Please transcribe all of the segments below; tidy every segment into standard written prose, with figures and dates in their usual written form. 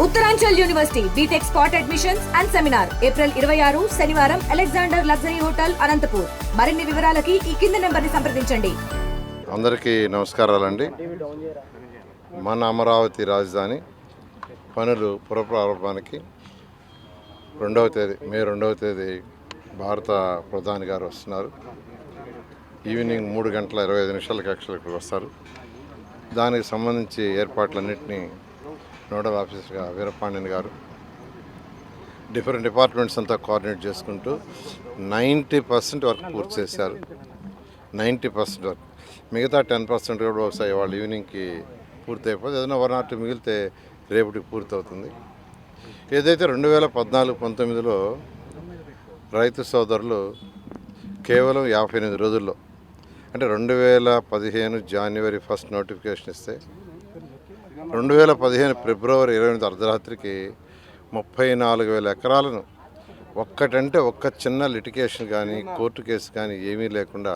Uttaranchal university B Tech spot admissions and seminar April 26 శనివారం Alexander luxury hotel Anantapur. మరిన్ని వివరాలకి ఈ కింది నెంబర్ని సంప్రదించండి. అందరికీ నమస్కారాలండి. మన అమరావతి రాజధాని పనులు పురప్రారంభానికి మే 2వ తేదీ భారత ప్రధాని గారు వస్తున్నారు. ఈవినింగ్ 3:25 ఇక్కడికి వస్తారు. దానికి సంబంధించి ఏర్పాట్లన్నింటినీ నోడల్ ఆఫీసర్గా వీరపాండ్యన్ గారు డిఫరెంట్ డిపార్ట్మెంట్స్ అంతా కోఆర్డినేట్ చేసుకుంటూ 90% వర్క్ పూర్తి చేశారు. 90% వర్క్, మిగతా 10% కూడా వస్తాయి. వాళ్ళు ఈవినింగ్కి పూర్తి అయిపోతుంది. ఏదైనా 1 or 2 మిగిలితే రేపటికి పూర్తి అవుతుంది. ఏదైతే 2014-19లో రైతు సోదరులు కేవలం 58 రోజుల్లో, అంటే 2015 జనవరి 1 నోటిఫికేషన్ ఇస్తే 2015 ఫిబ్రవరి 28 అర్ధరాత్రికి 34,000 ఎకరాలను ఒక్క చిన్న లిటిగేషన్ కానీ కోర్టు కేసు కానీ ఏమీ లేకుండా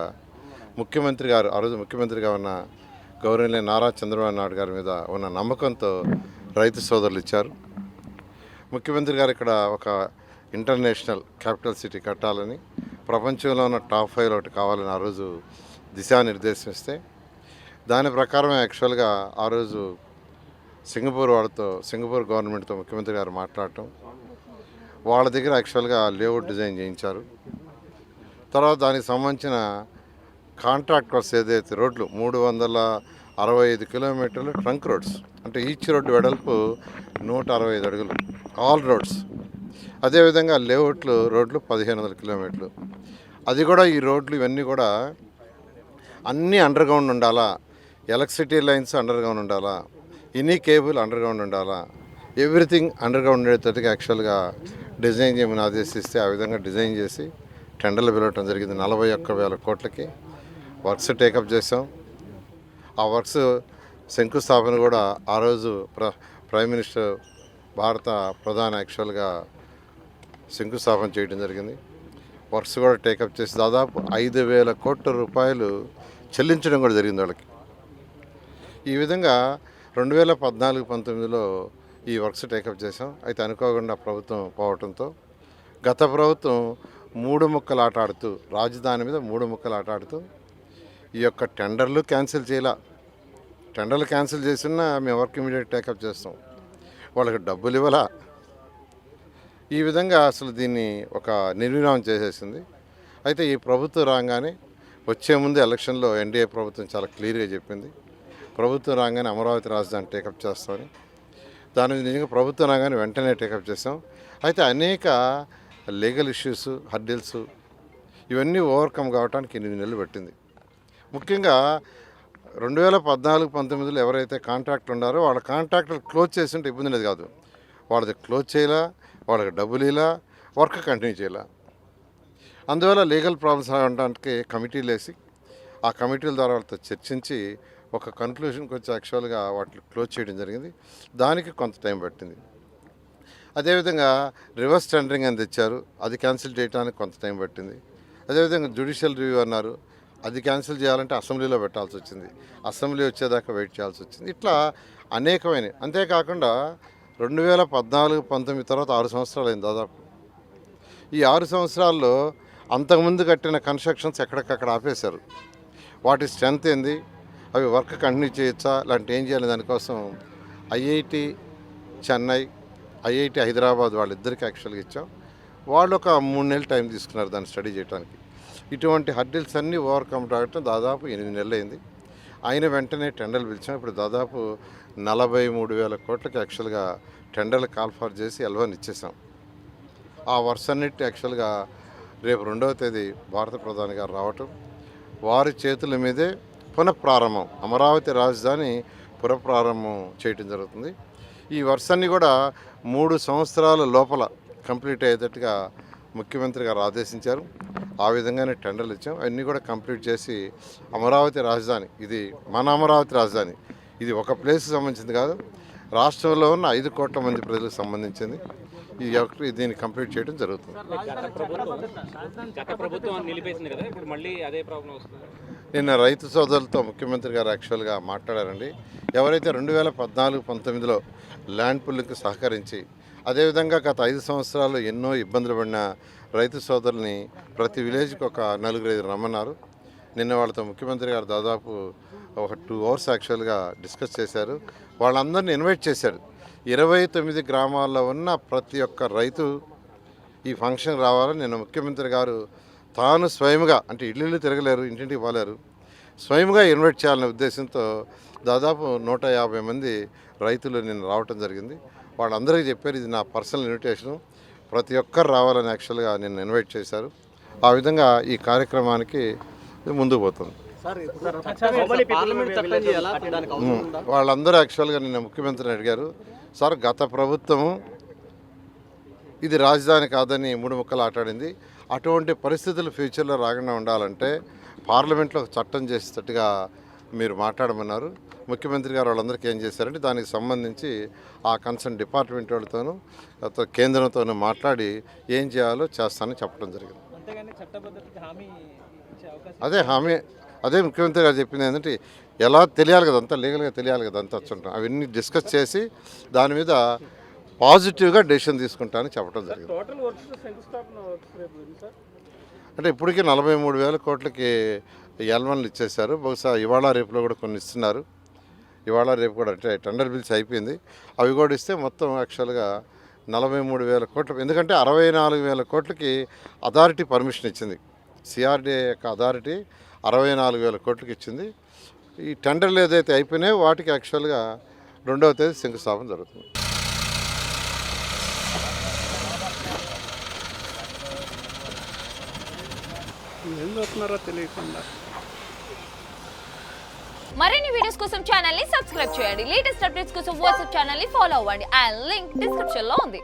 ముఖ్యమంత్రి గారు, ఆ రోజు ముఖ్యమంత్రిగా ఉన్న గౌరవనీయ నారా చంద్రబాబు నాయుడు గారి మీద ఉన్న నమ్మకంతో రైతు సోదరులు ఇచ్చారు. ముఖ్యమంత్రి గారు ఇక్కడ ఒక ఇంటర్నేషనల్ క్యాపిటల్ సిటీ కట్టాలని, ప్రపంచంలో ఉన్న టాప్ 5 ఒకటి కావాలని ఆ రోజు దిశానిర్దేశం ఇస్తే దాని ప్రకారం యాక్చువల్గా ఆ రోజు సింగపూర్ గవర్నమెంట్తో ముఖ్యమంత్రి గారు మాట్లాడటం, వాళ్ళ దగ్గర యాక్చువల్గా లేఅవుట్ డిజైన్ చేయించారు. తర్వాత దానికి సంబంధించిన కాంట్రాక్ట్ వర్క్స్ ఏదైతే రోడ్లు 365 కిలోమీటర్లు ట్రంక్ రోడ్స్, అంటే ఈచ్ రోడ్డు వెడల్పు 165 అడుగులు ఆల్ రోడ్స్. అదేవిధంగా లేఅవుట్లు రోడ్లు 1500 కిలోమీటర్లు. అది కూడా ఈ రోడ్లు ఇవన్నీ కూడా అన్నీ అండర్ గ్రౌండ్ ఉండాలా, ఎలక్ట్రిసిటీ లైన్స్ అండర్ గ్రౌండ్ ఉండాలా, ఎనీ కేబుల్ అండర్ గ్రౌండ్ ఉండాలా, ఎవ్రీథింగ్ అండర్ గ్రౌండ్ ఉండేటట్టుగా యాక్చువల్గా డిజైన్ చేయమని ఆదేశిస్తే ఆ విధంగా డిజైన్ చేసి టెండర్లు పిలవటం జరిగింది. 41,000 కోట్లకి వర్క్స్ టేకప్ చేసాం. ఆ వర్క్స్ శంకుస్థాపన కూడా ఆ రోజు ప్రైమ్ మినిస్టర్ భారత ప్రధాని యాక్చువల్గా శంకుస్థాపన చేయడం జరిగింది. వర్క్స్ కూడా టేకప్ చేసి దాదాపు 5,000 కోట్ల రూపాయలు చెల్లించడం కూడా జరిగింది వాళ్ళకి. ఈ విధంగా 2014-19లో ఈ వర్క్స్ టేకప్ చేసాం. అయితే అనుకోకుండా ప్రభుత్వం పోవడంతో గత ప్రభుత్వం 3 ముక్కలు ఆట ఆడుతూ, రాజధాని మీద 3 ముక్కలు ఆట ఆడుతూ ఈ యొక్క టెండర్లు క్యాన్సిల్ చేసినా మేము వర్క్ ఇమీడియట్ టేకప్ చేస్తాం, వాళ్ళకి డబ్బులు ఇవ్వాలా. ఈ విధంగా అసలు దీన్ని ఒక నిర్విరామం చేసేసింది. అయితే ఈ ప్రభుత్వం రాగానే వచ్చే ముందు ఎలక్షన్లో ఎన్డీఏ ప్రభుత్వం చాలా క్లియర్గా చెప్పింది, ప్రభుత్వం రాగానే అమరావతి రాజధాని టేకప్ చేస్తామని. దాని మీద నిజంగా ప్రభుత్వం రాగానే వెంటనే టేకప్ చేస్తాం. అయితే అనేక లీగల్ ఇష్యూస్, హర్డిల్స్ ఇవన్నీ ఓవర్కమ్ కావడానికి 8 నెలలు పట్టింది. ముఖ్యంగా 2014-19లో ఎవరైతే కాంట్రాక్ట్లు ఉన్నారో వాళ్ళ కాంట్రాక్టులు క్లోజ్ చేస్తుంటే ఇబ్బంది లేదు కాదు, వాళ్ళది క్లోజ్ చేయాలా, వాళ్ళకి డబ్బులు ఇలా, వర్క్ కంటిన్యూ చేయాల. అందువల్ల లీగల్ ప్రాబ్లమ్స్ రావడానికి కమిటీలు వేసి ఆ కమిటీల ద్వారా వాళ్ళతో చర్చించి ఒక కన్క్లూషన్కి వచ్చి యాక్చువల్గా వాటిని క్లోజ్ చేయడం జరిగింది. దానికి కొంత టైం పట్టింది. అదేవిధంగా రివర్స్ టెండరింగ్ అని తెచ్చారు, అది క్యాన్సిల్ చేయడానికి కొంత టైం పట్టింది. అదేవిధంగా జ్యుడిషియల్ రివ్యూ అన్నారు, అది క్యాన్సిల్ చేయాలంటే అసెంబ్లీలో పెట్టాల్సి వచ్చింది, అసెంబ్లీ వచ్చేదాకా వెయిట్ చేయాల్సి వచ్చింది. ఇట్లా అనేకమైన. అంతేకాకుండా 2014-19 తర్వాత 6 సంవత్సరాలు అయింది దాదాపు. ఈ 6 సంవత్సరాల్లో అంతకుముందు కట్టిన కన్స్ట్రక్షన్స్ ఎక్కడికక్కడ ఆపేశారు. వాటి స్ట్రెంత్ ఏంది, అవి వర్క్ కంటిన్యూ చేయొచ్చా, ఇలాంటి ఏం చేయాలి, దానికోసం ఐఐటి చెన్నై, ఐఐటి హైదరాబాద్ వాళ్ళిద్దరికి యాక్చువల్గా ఇచ్చాం. వాళ్ళు ఒక 3 నెలలు టైం తీసుకున్నారు దాన్ని స్టడీ చేయడానికి. ఇటువంటి హర్డిల్స్ అన్నీ ఓవర్కమ్ రావటం దాదాపు 8 నెలలు అయింది. అయిన వెంటనే టెండర్లు పిలిచాం. ఇప్పుడు దాదాపు 43,000 కోట్లకి యాక్చువల్గా టెండర్లు కాల్ఫర్ చేసి L1 ఇచ్చేసాం. ఆ వర్క్స్ అన్నిటి యాక్చువల్గా రేపు 2వ తేదీ భారత ప్రధాని గారు రావటం, వారి చేతుల మీదే పునఃప్రారంభం, అమరావతి రాజధాని పునఃప్రారంభం చేయటం జరుగుతుంది. ఈ వర్క్స్ అన్నీ కూడా 3 సంవత్సరాల లోపల కంప్లీట్ అయ్యేటట్టుగా ముఖ్యమంత్రి గారు ఆదేశించారు. ఆ విధంగానే టెండర్లు ఇచ్చాం. అన్నీ కూడా కంప్లీట్ చేసి అమరావతి రాజధాని, ఇది మన అమరావతి రాజధాని, ఇది ఒక ప్లేస్కి సంబంధించింది కాదు, రాష్ట్రంలో ఉన్న 5 కోట్ల మంది ప్రజలకు సంబంధించింది. దీన్ని కంప్లీట్ చేయడం జరుగుతుంది. నిన్న రైతు సోదరులతో ముఖ్యమంత్రి గారు యాక్చువల్గా మాట్లాడారండి. ఎవరైతే 2014-19లో ల్యాండ్ పుల్లింగ్కి సహకరించి అదేవిధంగా గత 5 సంవత్సరాలు ఎన్నో ఇబ్బందులు పడిన రైతు సోదరుల్ని ప్రతి విలేజ్కి ఒక 4-5 రమ్మన్నారు. నిన్న వాళ్ళతో ముఖ్యమంత్రి గారు దాదాపు ఒక 2 అవర్స్ యాక్చువల్గా డిస్కస్ చేశారు. వాళ్ళందరినీ ఇన్వైట్ చేశారు. 29 గ్రామాల్లో ఉన్న ప్రతి ఒక్క రైతు ఈ ఫంక్షన్ రావాలని నిన్న ముఖ్యమంత్రి గారు తాను స్వయంగా, అంటే ఇల్లు తిరగలేరు, ఇంటింటికి పోలేరు, స్వయంగా ఇన్వైట్ చేయాలనే ఉద్దేశంతో దాదాపు 150 మంది రైతులు నిన్న రావటం జరిగింది. వాళ్ళందరికీ చెప్పారు, ఇది నా పర్సనల్ ఇన్విటేషను, ప్రతి ఒక్కరు రావాలని యాక్చువల్గా నిన్న ఇన్వైట్ చేశారు. ఆ విధంగా ఈ కార్యక్రమానికి ముందుకు పోతుంది. వాళ్ళందరూ యాక్చువల్గా నిన్న ముఖ్యమంత్రిని అడిగారు, సార్ గత ప్రభుత్వము ఇది రాజధాని కాదని 3 ముక్కలు ఆటాడింది, అటువంటి పరిస్థితులు ఫ్యూచర్లో రాకుండా ఉండాలంటే పార్లమెంట్లో ఒక చట్టం చేసేటట్టుగా మీరు మాట్లాడమన్నారు. ముఖ్యమంత్రి గారు వాళ్ళందరికీ ఏం చేశారంటే దానికి సంబంధించి ఆ కన్సర్న్ డిపార్ట్మెంట్ వాళ్ళతోనూ కేంద్రంతోనూ మాట్లాడి ఏం చేయాలో చేస్తానని చెప్పడం జరిగింది. అదే ముఖ్యమంత్రి గారు చెప్పింది ఏంటంటే ఎలా తెలియాలి కదా, అంతా లీగల్గా తెలియాలి కదా, అంతా వచ్చుంటాం, అవన్నీ డిస్కస్ చేసి దాని మీద పాజిటివ్గా డెసిషన్ తీసుకుంటానని చెప్పడం జరిగింది. అంటే ఇప్పటికీ 43,000 కోట్లకి L1లు ఇచ్చేశారు. బహుశా ఇవాళ రేపులో కూడా కొన్ని ఇస్తున్నారు. ఇవాళ రేపు కూడా అంటే టెండర్ బిల్స్ అయిపోయింది, అవి కూడా ఇస్తే మొత్తం యాక్చువల్గా 43,000 కోట్లు. ఎందుకంటే 64,000 కోట్లకి అథారిటీ పర్మిషన్ ఇచ్చింది. సిఆర్డీఏ యొక్క అథారిటీ 64,000 కోట్లకి ఇచ్చింది. ఈ టెండర్లు ఏదైతే అయిపోయినాయో వాటికి యాక్చువల్గా 2వ తేదీ శంకుస్థాపన జరుగుతుంది. ఏం చూస్తున్నారో తెలియకుండా. మరిన్ని వీడియోస్ కోసం ఛానల్ ని సబ్స్క్రైబ్ చేయండి. లేటెస్ట్ అప్డేట్స్ కోసం వాట్సాప్ ఛానల్ ని ఫాలో అవ్వండి. ఆ లింక్ డిస్క్రిప్షన్ లో ఉంది.